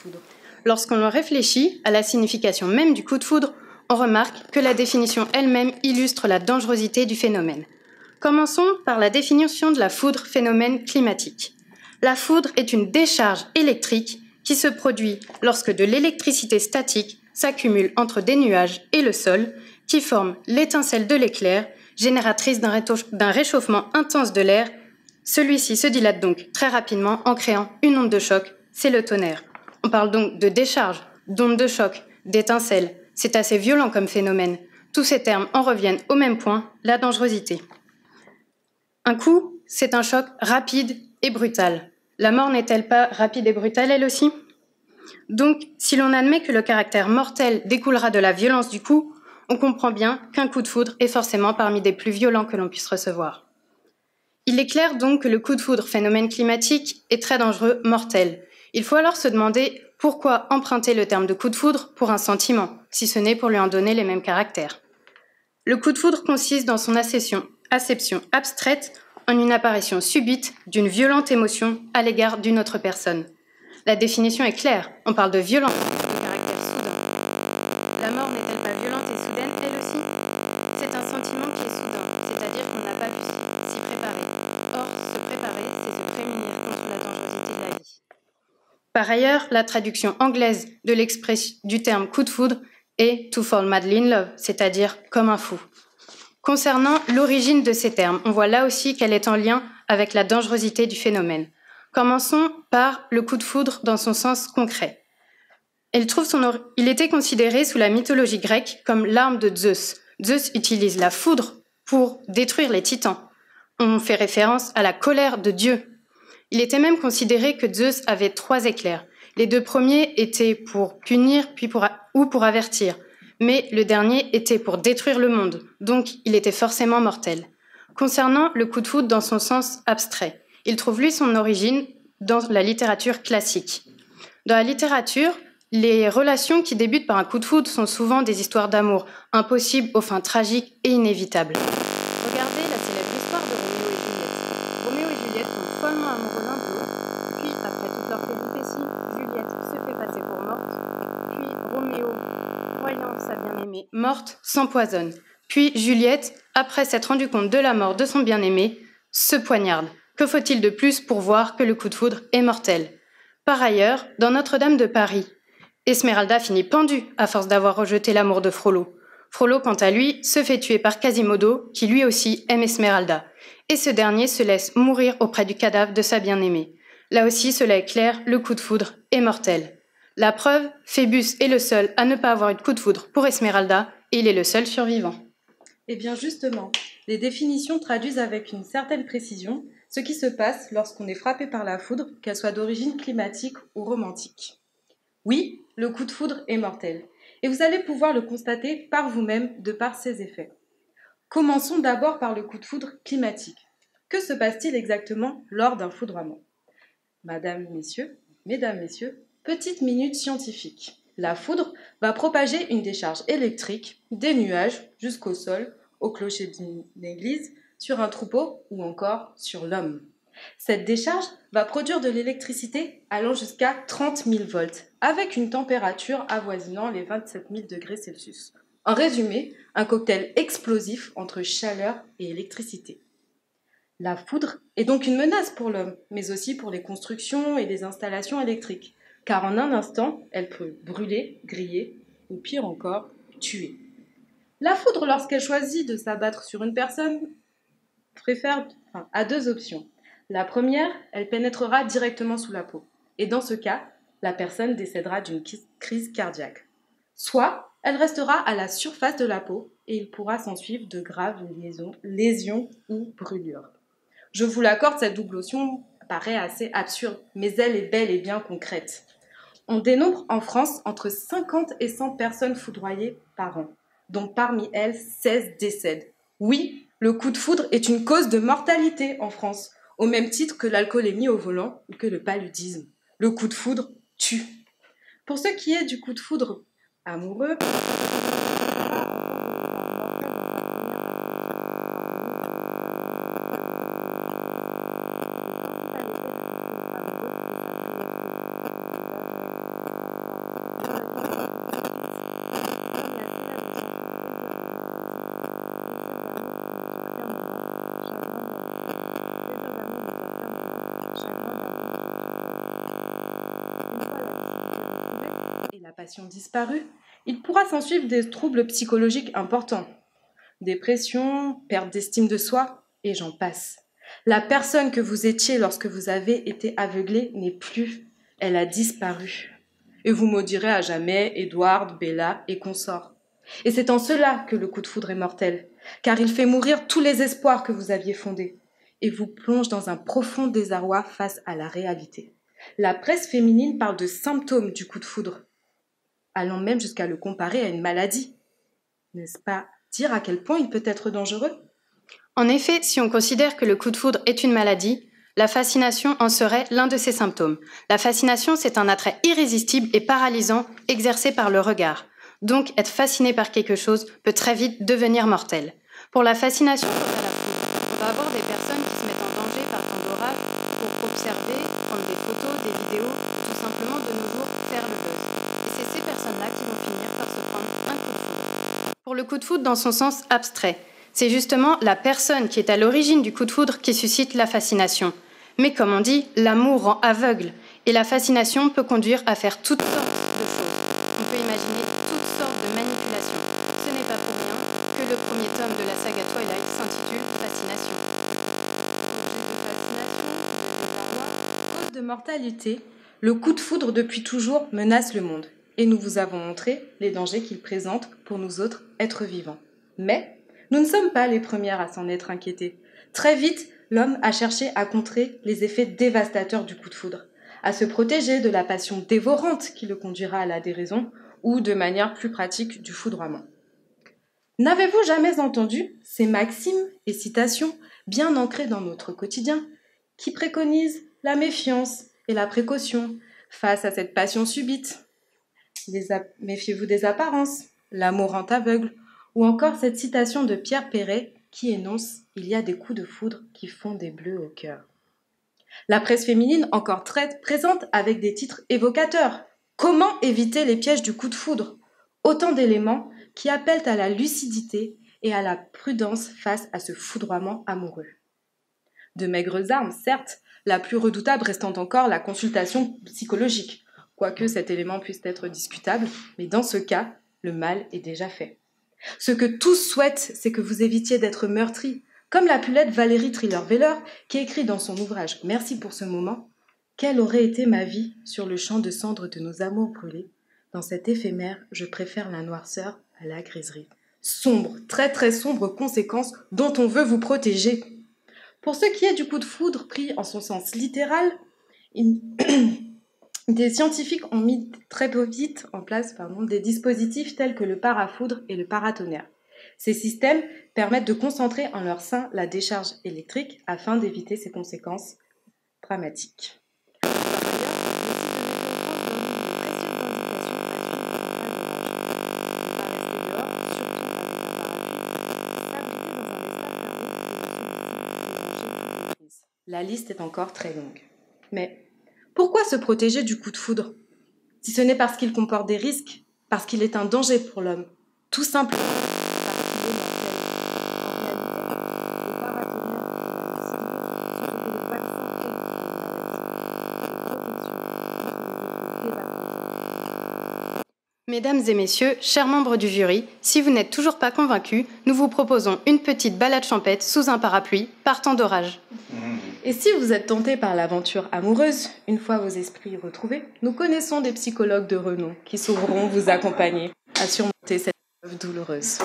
foudre? Lorsqu'on le réfléchit à la signification même du coup de foudre, on remarque que la définition elle-même illustre la dangerosité du phénomène. Commençons par la définition de la foudre, phénomène climatique. La foudre est une décharge électrique qui se produit lorsque de l'électricité statique s'accumule entre des nuages et le sol, qui forment l'étincelle de l'éclair, génératrice d'un réchauffement intense de l'air. Celui-ci se dilate donc très rapidement en créant une onde de choc, c'est le tonnerre. On parle donc de décharge, d'onde de choc, d'étincelle. C'est assez violent comme phénomène. Tous ces termes en reviennent au même point, la dangerosité. Un coup, c'est un choc rapide et brutal. La mort n'est-elle pas rapide et brutale elle aussi? Donc, si l'on admet que le caractère mortel découlera de la violence du coup, on comprend bien qu'un coup de foudre est forcément parmi des plus violents que l'on puisse recevoir. Il est clair donc que le coup de foudre, phénomène climatique, est très dangereux, mortel. Il faut alors se demander pourquoi emprunter le terme de coup de foudre pour un sentiment, si ce n'est pour lui en donner les mêmes caractères. Le coup de foudre consiste dans son acception abstraite en une apparition subite d'une violente émotion à l'égard d'une autre personne. La définition est claire, on parle de violence de caractère soudain. La mort n'est-elle pas violente et soudaine, elle aussi? C'est un sentiment qui est soudain, c'est-à-dire qu'on n'a pas pu s'y préparer. Or, se préparer, c'est se prémunir contre la dangerosité de la vie. Par ailleurs, la traduction anglaise de l'expression du terme coup de foudre est to fall madly in love, c'est-à-dire comme un fou. Concernant l'origine de ces termes, on voit là aussi qu'elle est en lien avec la dangerosité du phénomène. Commençons par le coup de foudre dans son sens concret. Il était considéré sous la mythologie grecque comme l'arme de Zeus. Zeus utilise la foudre pour détruire les titans. On fait référence à la colère de Dieu. Il était même considéré que Zeus avait 3 éclairs. Les 2 premiers étaient pour punir ou pour avertir, mais le dernier était pour détruire le monde, donc il était forcément mortel. Concernant le coup de foudre dans son sens abstrait, il trouve lui son origine dans la littérature classique. Dans la littérature, les relations qui débutent par un coup de foudre sont souvent des histoires d'amour, impossibles aux fins tragiques et inévitables. Regardez la célèbre histoire de Roméo et Juliette. Roméo et Juliette sont follement amoureux l'un de l'autre, puis après toute leur péripétie, Juliette se fait passer pour morte, puis Roméo, croyant sa bien-aimée morte, s'empoisonne. Puis Juliette, après s'être rendu compte de la mort de son bien-aimé, se poignarde. Que faut-il de plus pour voir que le coup de foudre est mortel? Par ailleurs, dans Notre-Dame de Paris, Esmeralda finit pendue à force d'avoir rejeté l'amour de Frollo. Frollo, quant à lui, se fait tuer par Quasimodo, qui lui aussi aime Esmeralda. Et ce dernier se laisse mourir auprès du cadavre de sa bien-aimée. Là aussi, cela est clair, le coup de foudre est mortel. La preuve, Phébus est le seul à ne pas avoir eu de coup de foudre pour Esmeralda, et il est le seul survivant. Eh bien justement, les définitions traduisent avec une certaine précision ce qui se passe lorsqu'on est frappé par la foudre, qu'elle soit d'origine climatique ou romantique. Oui, le coup de foudre est mortel, et vous allez pouvoir le constater par vous-même de par ses effets. Commençons d'abord par le coup de foudre climatique. Que se passe-t-il exactement lors d'un foudroiement? Mesdames, messieurs, petite minute scientifique. La foudre va propager une décharge électrique des nuages jusqu'au sol, au clocher d'une église, sur un troupeau ou encore sur l'homme. Cette décharge va produire de l'électricité allant jusqu'à 30 000 volts, avec une température avoisinant les 27 000 degrés Celsius. En résumé, un cocktail explosif entre chaleur et électricité. La foudre est donc une menace pour l'homme, mais aussi pour les constructions et les installations électriques, car en un instant, elle peut brûler, griller ou pire encore, tuer. La foudre, lorsqu'elle choisit de s'abattre sur une personne, a 2 options. La première, elle pénétrera directement sous la peau, et dans ce cas, la personne décédera d'une crise cardiaque. Soit, elle restera à la surface de la peau, et il pourra s'ensuivre de graves lésions ou brûlures. Je vous l'accorde, cette double option paraît assez absurde, mais elle est bel et bien concrète. On dénombre en France entre 50 et 100 personnes foudroyées par an, dont parmi elles 16 décèdent. Oui, le coup de foudre est une cause de mortalité en France, au même titre que l'alcoolémie au volant ou que le paludisme. Le coup de foudre tue. Pour ce qui est du coup de foudre amoureux, passion disparue, il pourra s'ensuivre des troubles psychologiques importants. Dépression, perte d'estime de soi, et j'en passe. La personne que vous étiez lorsque vous avez été aveuglé n'est plus. Elle a disparu. Et vous maudirez à jamais Édouard, Bella et consorts. Et c'est en cela que le coup de foudre est mortel, car il fait mourir tous les espoirs que vous aviez fondés, et vous plonge dans un profond désarroi face à la réalité. La presse féminine parle de symptômes du coup de foudre, allant même jusqu'à le comparer à une maladie. N'est-ce pas dire à quel point il peut être dangereux ? En effet, si on considère que le coup de foudre est une maladie, la fascination en serait l'un de ses symptômes. La fascination, c'est un attrait irrésistible et paralysant exercé par le regard. Donc, être fasciné par quelque chose peut très vite devenir mortel. Pour la fascination quant à la foudre, on va avoir des personnes qui se mettent en danger par temps d'orage pour observer, prendre des photos, des vidéos, ou tout simplement de nos jours faire le buzz. Et c'est ces personnes-là qui vont finir par se prendre un coup de foudre. Pour le coup de foudre dans son sens abstrait, c'est justement la personne qui est à l'origine du coup de foudre qui suscite la fascination. Mais comme on dit, l'amour rend aveugle, et la fascination peut conduire à faire toutes sortes de choses. On peut imaginer toutes sortes de manipulations. Ce n'est pas pour rien que le premier tome de la saga Twilight s'intitule Fascination. Cause de mortalité, le coup de foudre depuis toujours menace le monde, et nous vous avons montré les dangers qu'il présente pour nous autres êtres vivants. Mais nous ne sommes pas les premières à s'en être inquiétées. Très vite, l'homme a cherché à contrer les effets dévastateurs du coup de foudre, à se protéger de la passion dévorante qui le conduira à la déraison ou, de manière plus pratique, du foudroiement. N'avez-vous jamais entendu ces maximes et citations bien ancrées dans notre quotidien qui préconisent la méfiance et la précaution face à cette passion subite ? Méfiez-vous des apparences, l'amour rend aveugle, ou encore cette citation de Pierre Perret qui énonce « Il y a des coups de foudre qui font des bleus au cœur ». La presse féminine encore très présente avec des titres évocateurs. Comment éviter les pièges du coup de foudre ? Autant d'éléments qui appellent à la lucidité et à la prudence face à ce foudroiement amoureux. De maigres armes, certes, la plus redoutable restant encore la consultation psychologique, quoique cet élément puisse être discutable, mais dans ce cas, le mal est déjà fait. Ce que tous souhaitent, c'est que vous évitiez d'être meurtri, comme l'a pu l'être Valérie Trierweiler, qui écrit dans son ouvrage « Merci pour ce moment »« Quelle aurait été ma vie sur le champ de cendres de nos amours brûlés ? Dans cet éphémère, je préfère la noirceur à la griserie. » Sombre, très très sombre conséquence dont on veut vous protéger. Pour ce qui est du coup de foudre pris en son sens littéral, des scientifiques ont mis très vite en place des dispositifs tels que le parafoudre et le paratonnerre. Ces systèmes permettent de concentrer en leur sein la décharge électrique afin d'éviter ces conséquences dramatiques. La liste est encore très longue. Mais pourquoi se protéger du coup de foudre ? Si ce n'est parce qu'il comporte des risques, parce qu'il est un danger pour l'homme, tout simplement parce qu'il est mortel. En réalité, le paratonnerre et la lucidité, ce que le vaccin fait à la protection contre les effets désavantageeux. Mesdames et messieurs, chers membres du jury, si vous n'êtes toujours pas convaincus, nous vous proposons une petite balade champêtre sous un parapluie par temps d'orage. Et si vous êtes tenté par l'aventure amoureuse, une fois vos esprits retrouvés, nous connaissons des psychologues de renom qui sauront vous accompagner à surmonter cette épreuve douloureuse.